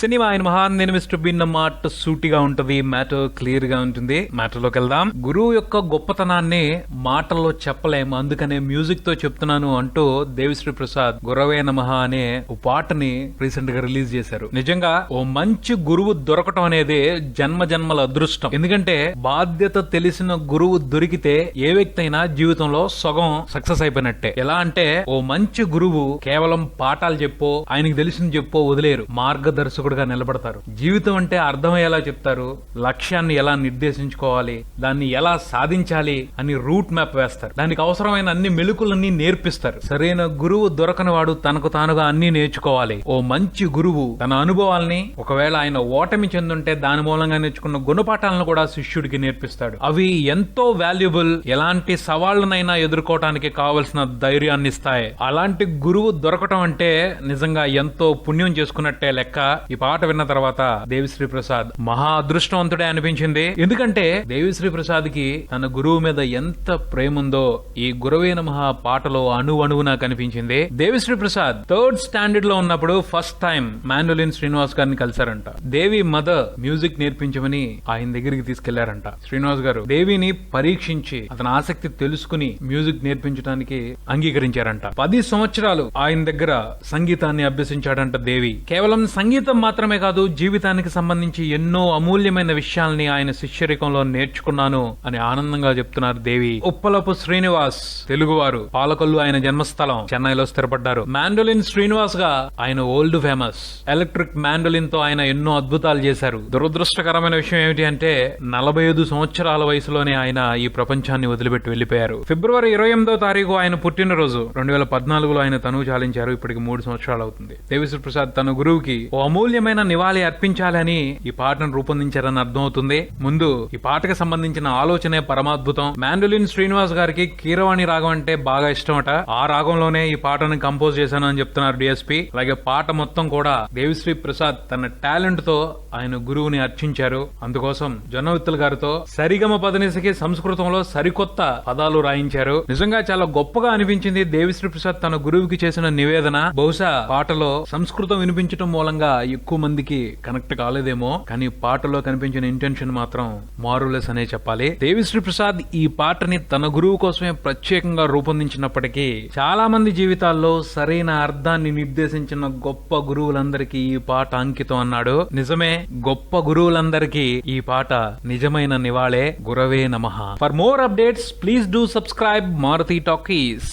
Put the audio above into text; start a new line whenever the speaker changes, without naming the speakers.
Cinema ఆయన మహాన్ నేను మిస్టర్ బిన్ మాట సూటిగా ఉంటది, మ్యాటర్ క్లియర్ గా ఉంటుంది. మ్యాటర్ లోకి వెళ్దాం. గురువు యొక్క గొప్పతనాన్ని మాటల్లో చెప్పలేము, అందుకనే మ్యూజిక్ తో చెప్తున్నాను అంటూ దేవిశ్రీ ప్రసాద్ గురవే నమః అనే ఓ పాటని రీసెంట్ గా రిలీజ్ చేశారు. నిజంగా ఓ మంచి గురువు దొరకటం అనేది జన్మ జన్మల అదృష్టం. ఎందుకంటే బాధ్యత తెలిసిన గురువు దొరికితే ఏ వ్యక్తి అయినా జీవితంలో సగం సక్సెస్ అయిపోయినట్టే. ఎలా అంటే ఓ మంచి గురువు కేవలం పాఠాలు చెప్పో ఆయనకి తెలిసింది చెప్పో వదిలేరు, మార్గదర్శకుడుగా నిలబడతారు. జీవితం అంటే అర్థమయ్యేలా చెప్తారు, లక్ష్యాన్ని ఎలా నిర్దేశించుకోవాలి, దాన్ని ఎలా సాధించాలి అని రూట్ మ్యాప్ వేస్తారు, దానికి అవసరమైన అన్ని మెళుకులన్నీ నేర్పిస్తారు. సరైన గురువు దొరకని వాడు తనకు తానుగా అన్ని నేర్చుకోవాలి. ఓ మంచి గురువు తన అనుభవాల్ని, ఒకవేళ ఆయన ఓటమి చెందుంటే దాని మూలంగా నేర్చుకున్న గుణపాఠాలను కూడా శిష్యుడికి నేర్పిస్తాడు. అవి ఎంతో వాల్యుబుల్, ఎలాంటి సవాళ్లనైనా ఎదుర్కోవటానికి కావలసిన ధైర్యాన్ని ఇస్తాయి. అలాంటి గురువు దొరకటం అంటే నిజంగా ఎంతో పుణ్యం చేసుకున్నట్టే లెక్క. ఈ పాట విన్న తర్వాత దేవిశ్రీ ప్రసాద్ మహా అదృష్టవంతుడే అనిపించింది. ఎందుకంటే దేవిశ్రీ ప్రసాద్ కి తన గురువు మీద ఎంత ప్రేమ ఉందో ఈ గురవే నమః పాటలో అణువణువునా కనిపించింది. దేవిశ్రీ ప్రసాద్ థర్డ్ స్టాండర్డ్ లో ఉన్నప్పుడు ఫస్ట్ టైం మాండోలిన్ శ్రీనివాస్ గారిని కలిశారంట. దేవి మదర్ మ్యూజిక్ నేర్పించమని ఆయన దగ్గరికి తీసుకెళ్లారంట. శ్రీనివాస్ గారు దేవిని పరీక్షించి అతని ఆసక్తి తెలుసుకుని మ్యూజిక్ నేర్పించడానికి అంగీకరించారంట. 10 సంవత్సరాలు ఆయన దగ్గర సంగీతాన్ని అభ్యసించాడంట దేవి. కేవలం సంగీతం మాత్రమే కాదు, జీవితానికి సంబంధించి ఎన్నో అమూల్యమైన విషయాల్ని ఆయన శిష్యరికంలో నేర్చుకున్నాను అని ఆనందంగా చెప్తున్నారు దేవి. ఉప్పలపు శ్రీనివాస్ తెలుగువారు, పాలకొల్లు ఆయన జన్మస్థలం, చెన్నైలో స్థిరపడ్డారు. మాండోలిన్ శ్రీనివాస్ గా ఆయన ఓల్డ్ ఫేమస్. ఎలక్ట్రిక్ మాండోలిన్ తో ఆయన ఎన్నో అద్భుతాలు చేశారు. దురదృష్టకరమైన విషయం ఏమిటి అంటే 45 సంవత్సరాల వయసులోనే ఆయన ఈ ప్రపంచాన్ని వదిలిపెట్టి వెళ్లిపోయారు. ఫిబ్రవరి 28వ తారీఖు ఆయన పుట్టినరోజు. 2014లో ఆయన తనువు చాలించారు. ఇప్పటికి 3 సంవత్సరాలు అవుతుంది. దేవిశ్రీ ప్రసాద్ తన గురువుకి ఓ అమూల్యమైన నివాళి అర్పించాలని ఈ పాటను రూపొందించారని అర్థమవుతుంది. ముందు ఈ పాటకు సంబంధించిన ఆలోచనే పరమాద్భుతం. మాండోలిన్ శ్రీనివాస్ గారికి కీరవాణి రాగం అంటే బాగా ఇష్టమట. ఆ రాగంలోనే ఈ పాటను కంపోజ్ చేశాను అని చెప్తున్నారు డిఎస్పీ. అలాగే పాట మొత్తం కూడా దేవిశ్రీ ప్రసాద్ తన టాలెంట్ తో ఆయన గురువుని అర్చించారు. అందుకోసం జొన్నవిత్తుల గారితో సరిగమ పదనిసకి సంస్కృతంలో సరికొత్త పదాలు రాయించారు. నిజంగా చాలా గొప్పగా అనిపించింది దేవిశ్రీ ప్రసాద్ తన గురువుకి చేసిన నివేదన. బహుశా పాటలో సంస్కృతం వినిపించడం మూలంగా ఎక్కువ మందికి కనెక్ట్ కాలేదేమో, కానీ పాటలో కనిపించిన ఇంటెన్షన్ మాత్రం మారులెస్ అనే చెప్పాలి. దేవిశ్రీ ప్రసాద్ ఈ పాటని తన గురువు కోసమే ప్రత్యేకంగా రూపొందించినప్పటికీ చాలా మంది జీవితాల్లో సరైన అర్థాన్ని నిర్దేశించిన గొప్ప గురువులందరికీ ఈ పాట అంకితం అన్నాడు. నిజమే, గొప్ప గురువులందరికీ ఈ పాట నిజమైన నివాళే. గురవే నమః. For more updates please do subscribe Maruti talkies.